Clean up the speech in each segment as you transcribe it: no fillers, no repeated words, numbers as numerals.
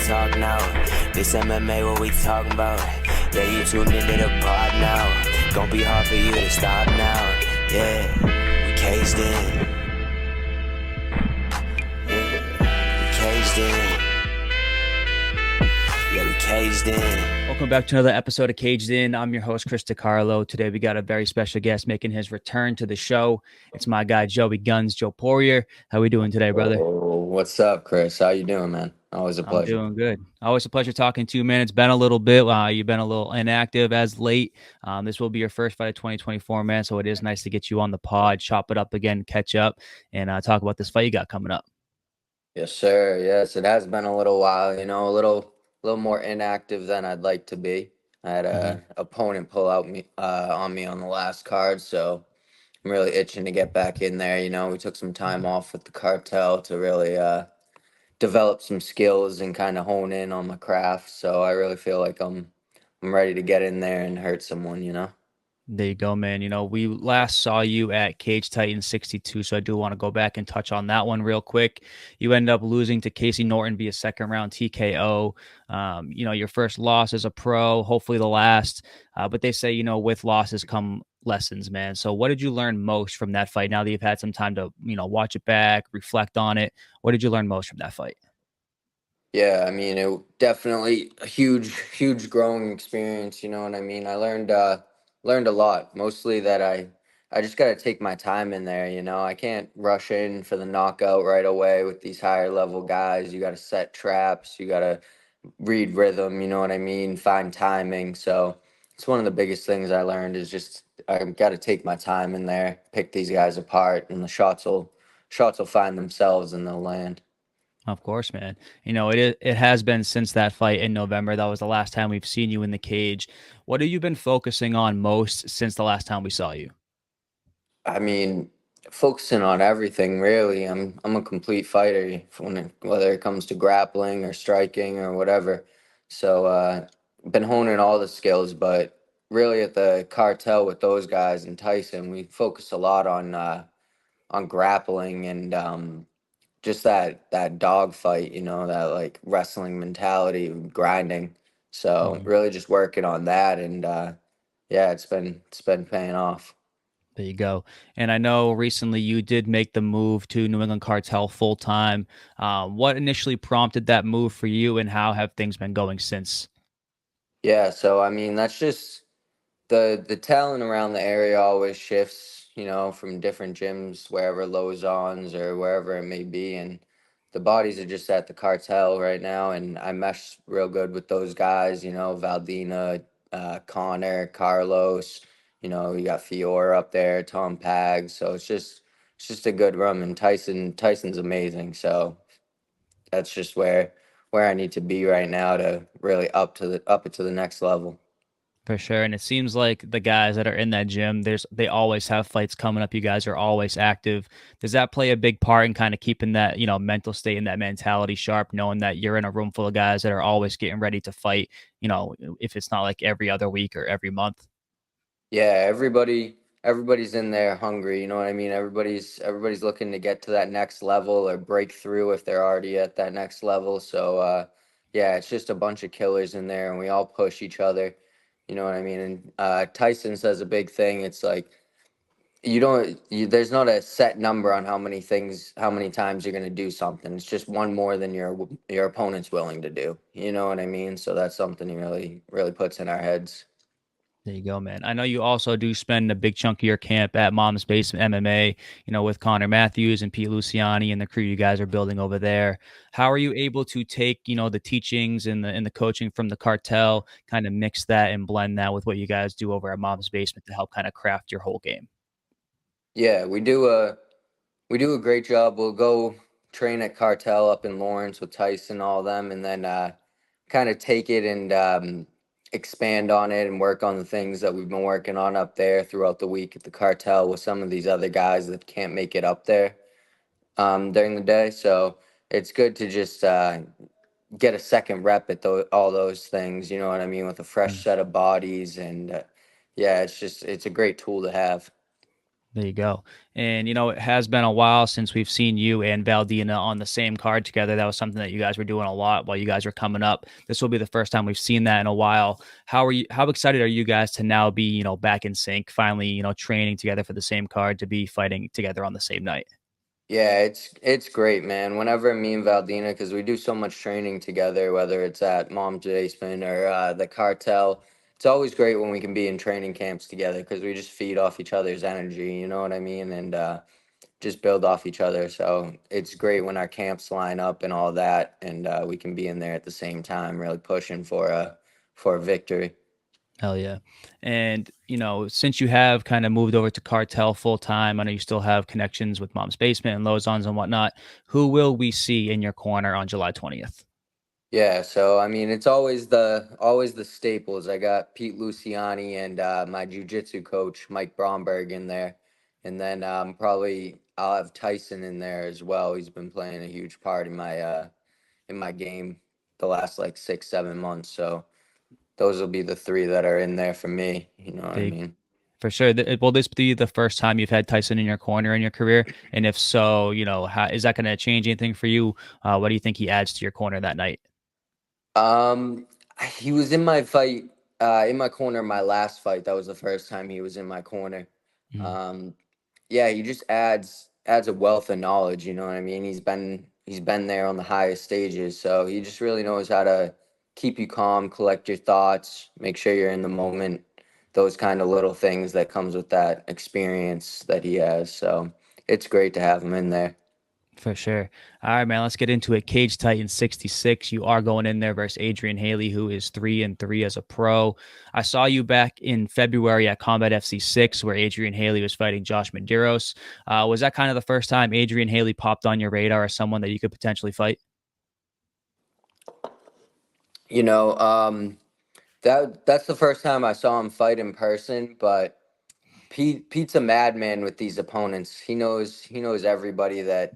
talk now. This MMA, what we talking about? Yeah, you tuned into the pod now. Gonna be hard for you to stop now. Yeah, we caged in. Yeah, we caged in. Yeah, we caged in. Welcome back to another episode of Caged In. I'm your host, Chris DiCarlo. Today we got a very special guest making his return to the show. It's my guy, Joey Gunz, Joe Poirier. How we doing today, brother? Oh, what's up, Chris? How you doing, man? Always a I'm pleasure. doing good. Always a pleasure talking to you, man. It's been a little bit. You've been a little inactive as late. This will be your first fight of 2024, man. So it is nice to get you on the pod, chop it up again, catch up, and talk about this fight you got coming up. Yes, sir. Yes, it has been a little while, a little more inactive than I'd like to be. I had a opponent pull out on me on the last card, so I'm really itching to get back in there. We took some time off with the cartel to really develop some skills and kind of hone in on my craft. So I really feel like I'm ready to get in there and hurt someone. There you go, man. We last saw you at Cage Titan 62, so I do want to go back and touch on that one real quick. You end up losing to Casey Norton via second round TKO. Your first loss as a pro, hopefully the last. But they say, with losses come lessons, man. So what did you learn most from that fight now that you've had some time to, watch it back, reflect on it? What did you learn most from that fight? Yeah, I mean, it definitely a huge growing experience, you know what I mean? I learned a lot, mostly that I just got to take my time in there. I can't rush in for the knockout right away with these higher level guys. You got to set traps, you got to read rhythm, you know what I mean? Find timing. So, it's one of the biggest things I learned is just I got to take my time in there, pick these guys apart, and the shots will find themselves and they'll land. Of course, man. It has been since that fight in November. That was the last time we've seen you in the cage. What have you been focusing on most since the last time we saw you? I mean, focusing on everything really. I'm a complete fighter whether it comes to grappling or striking or whatever. So been honing all the skills, but really at the cartel with those guys and Tyson, we focus a lot on grappling and just that dog fight, that like wrestling mentality, grinding. So Mhm. really just working on that and yeah, it's been paying off. There you go. And I know recently you did make the move to New England Cartel full time. What initially prompted that move for you, and how have things been going since? Yeah, so I mean that's just the talent around the area always shifts, from different gyms, wherever Lozon's or wherever it may be, and the bodies are just at the cartel right now, and I mesh real good with those guys, Valdina, Connor, Carlos, you got Fiora up there, Tom Pag, so it's just a good run, and Tyson's amazing, so that's just where I need to be right now to really up it to the next level. For sure. And it seems like the guys that are in that gym, they always have fights coming up. You guys are always active. Does that play a big part in kind of keeping that, mental state and that mentality sharp, knowing that you're in a room full of guys that are always getting ready to fight, if it's not like every other week or every month? Yeah, everybody's in there hungry, you know what I mean? Everybody's looking to get to that next level or break through if they're already at that next level. So yeah, it's just a bunch of killers in there and we all push each other. You know what I mean? And Tyson says a big thing. It's like there's not a set number on how many times you're gonna do something. It's just one more than your opponent's willing to do. You know what I mean? So that's something he really puts in our heads. There you go, man. I know you also do spend a big chunk of your camp at Mom's Basement MMA, with Connor Matthews and Pete Luciani and the crew you guys are building over there. How are you able to take, the teachings and the coaching from the cartel, kind of mix that and blend that with what you guys do over at Mom's Basement to help kind of craft your whole game? Yeah, we do a great job. We'll go train at Cartel up in Lawrence with Tyson, all them, and then kind of take it and expand on it and work on the things that we've been working on up there throughout the week at the Cartel with some of these other guys that can't make it up there during the day. So it's good to just get a second rep at all those things. You know what I mean? With a fresh set of bodies and yeah, it's a great tool to have. There you go. And, it has been a while since we've seen you and Valdina on the same card together. That was something that you guys were doing a lot while you guys were coming up. This will be the first time we've seen that in a while. How excited are you guys to now be, back in sync, finally, training together for the same card to be fighting together on the same night? Yeah, it's great, man. Whenever me and Valdina, because we do so much training together, whether it's at Mom's Basement or the Cartel, it's always great when we can be in training camps together because we just feed off each other's energy. You know what I mean? And just build off each other. So it's great when our camps line up and all that, and we can be in there at the same time, really pushing for a victory. Hell yeah. And, since you have kind of moved over to Cartel full time, I know you still have connections with Mom's Basement and Lozon's and whatnot. Who will we see in your corner on July 20th? Yeah, so I mean, it's always the staples. I got Pete Luciani and my jujitsu coach Mike Bromberg in there, and then probably I'll have Tyson in there as well. He's been playing a huge part in my game the last like 6 7 months. So those will be the three that are in there for me. You know what I Big mean? For sure. Will this be the first time you've had Tyson in your corner in your career? And if so, is that going to change anything for you? What do you think he adds to your corner that night? Um, he was in my fight, in my corner. My last fight. That was the first time he was in my corner. Mhm. Um, yeah, he just adds a wealth of knowledge. You know what I mean? He's been there on the highest stages, so he just really knows how to keep you calm, collect your thoughts, make sure you're in the moment. Those kind of little things that comes with that experience that he has. So it's great to have him in there. For sure. All right, man. Let's get into it. Cage Titan 66. You are going in there versus Adrian Haly, who is 3-3 as a pro. I saw you back in February at Combat FC 6, where Adrian Haly was fighting Josh Medeiros. Was that kind of the first time Adrian Haly popped on your radar as someone that you could potentially fight? You know, that's the first time I saw him fight in person, but Pete's a madman with these opponents. He knows everybody that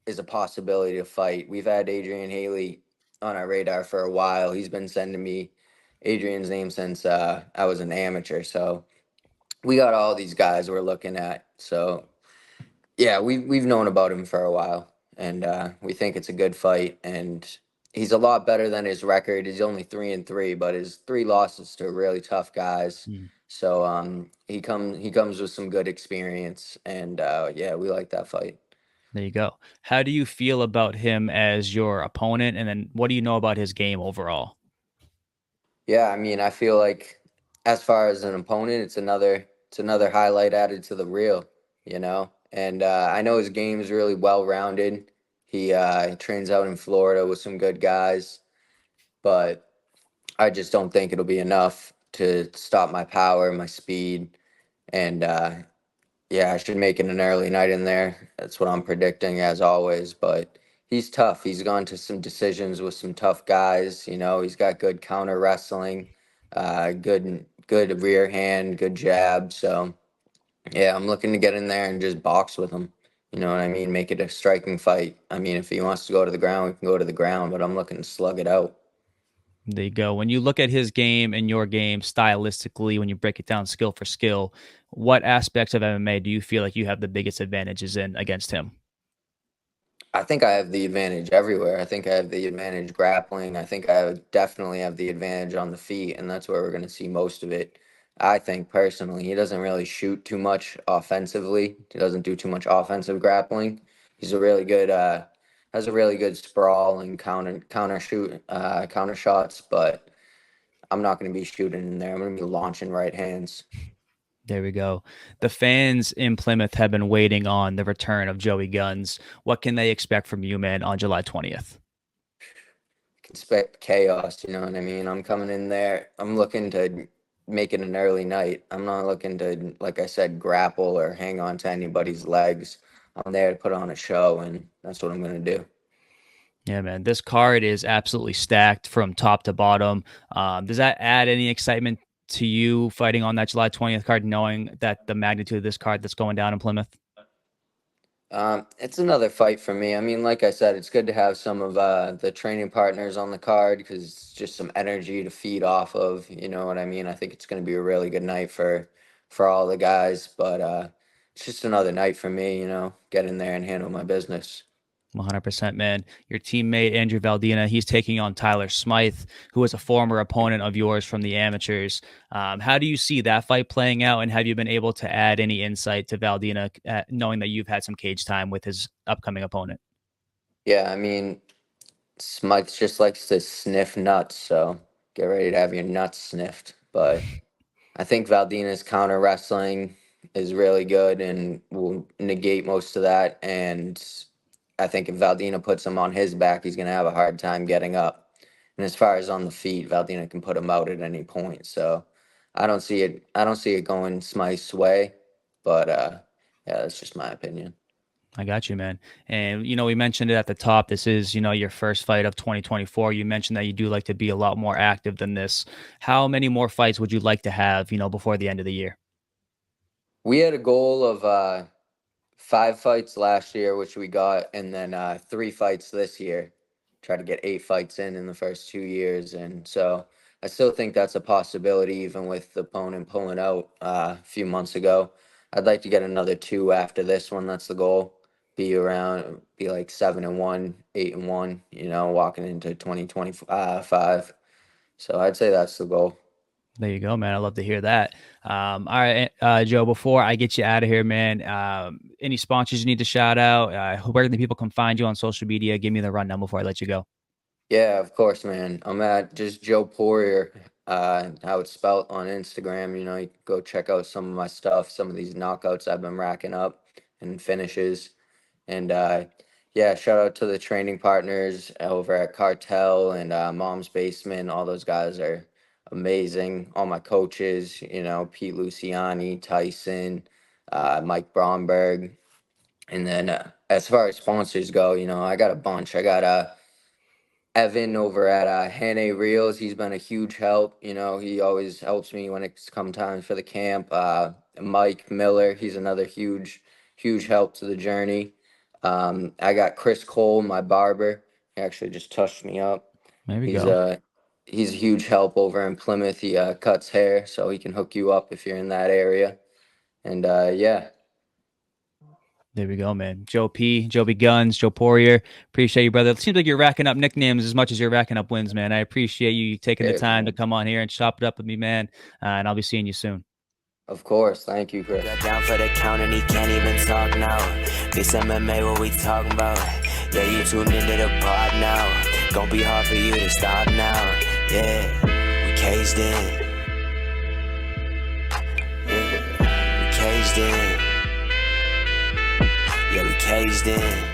is a possibility to fight. We've had Adrian Haly on our radar for a while. He's been sending me Adrian's name since I was an amateur. So we got all these guys we're looking at. So yeah, we've known about him for a while, and we think it's a good fight. And he's a lot better than his record. He's only 3-3, but his three losses to really tough guys. So he comes with some good experience, and yeah, we like that fight. There you go. How do you feel about him as your opponent? And then what do you know about his game overall? Yeah, I mean, I feel like as far as an opponent, it's another highlight added to the reel, you know. And I know his game is really well rounded. He trains out in Florida with some good guys, but I just don't think it'll be enough to stop my power, my speed, and yeah, I should make it an early night in there. That's what I'm predicting as always. But he's tough. He's gone to some decisions with some tough guys. You know, he's got good counter wrestling, good rear hand, good jab. So yeah, I'm looking to get in there and just box with him. You know what I mean? Make it a striking fight. I mean, if he wants to go to the ground, we can go to the ground. But I'm looking to slug it out. There you go. When you look at his game and your game stylistically, when you break it down skill for skill, what aspects of MMA do you feel like you have the biggest advantages in against him? I think I have the advantage everywhere. I think I have the advantage grappling. I think I would definitely have the advantage on the feet, and that's where we're going to see most of it. I think personally, he doesn't really shoot too much offensively. He doesn't do too much offensive grappling. He's a really good, has a really good sprawl and counter shots. But I'm not going to be shooting in there. I'm going to be launching right hands. There we go. The fans in Plymouth have been waiting on the return of Joey Gunz. What can they expect from you, man, on July 20th? Expect chaos, you know what I mean? I'm coming in there. I'm looking to make it an early night. I'm not looking to, like I said, grapple or hang on to anybody's legs. I'm there to put on a show, and that's what I'm going to do. Yeah, man, this card is absolutely stacked from top to bottom. Does that add any excitement to you fighting on that July 20th card, knowing that the magnitude of this card that's going down in Plymouth? It's another fight for me. I mean, like I said, it's good to have some of the training partners on the card because it's just some energy to feed off of. You know what I mean? I think it's going to be a really good night for all the guys. But it's just another night for me, you know, get in there and handle my business. 100%, man. Your teammate, Andrew Valdina, he's taking on Tyler Smythe, who is a former opponent of yours from the amateurs. How do you see that fight playing out? And have you been able to add any insight to Valdina, knowing that you've had some cage time with his upcoming opponent? Yeah, I mean, Smythe just likes to sniff nuts, so get ready to have your nuts sniffed. But I think Valdina's counter wrestling is really good and will negate most of that. And I think if Valdina puts him on his back, he's going to have a hard time getting up. And as far as on the feet, Valdina can put him out at any point. So I don't see it. I don't see it going Smythe's way. But yeah, that's just my opinion. I got you, man. And, we mentioned it at the top. This is, your first fight of 2024. You mentioned that you do like to be a lot more active than this. How many more fights would you like to have, before the end of the year? We had a goal of 5 fights last year, which we got, and then 3 fights this year. Try to get 8 fights in the first 2 years, and so I still think that's a possibility, even with the opponent pulling out a few months ago. I'd like to get another 2 after this one. That's the goal. Be like 7-1, 8-1. Walking into 2025. So I'd say that's the goal. There you go, man. I love to hear that. All right, Joe, before I get you out of here, man, any sponsors you need to shout out? Where can the people come find you on social media? Give me the rundown before I let you go. Yeah, of course, man. I'm at just Joe Poirier, how it's spelled on Instagram. You can go check out some of my stuff, some of these knockouts I've been racking up and finishes. And yeah, shout out to the training partners over at Cartel and Mom's Basement. All those guys are amazing. All my coaches, Pete Luciani, Tyson, Mike Bromberg. And then as far as sponsors go, I got a bunch. I got Evan over at Hane Reels. He's been a huge help. He always helps me when it's come time for the camp. Mike Miller, he's another huge, huge help to the journey. I got Chris Cole, my barber. He actually just touched me up. There we He's go. he's a huge help over in Plymouth. He cuts hair, so he can hook you up if you're in that area. And yeah. There we go, man. Joe P, Joe B. Gunz, Joe Poirier. Appreciate you, brother. It seems like you're racking up nicknames as much as you're racking up wins, man. I appreciate you taking the time to come on here and chop it up with me, man. And I'll be seeing you soon. Of course. Thank you, Chris. Got down for the count and he can't even talk now. This MMA, what we talking about? Yeah, you tuned into the pod now. Gonna be hard for you to stop now. Yeah, we caged in. Yeah, we caged in. Yeah, we caged in.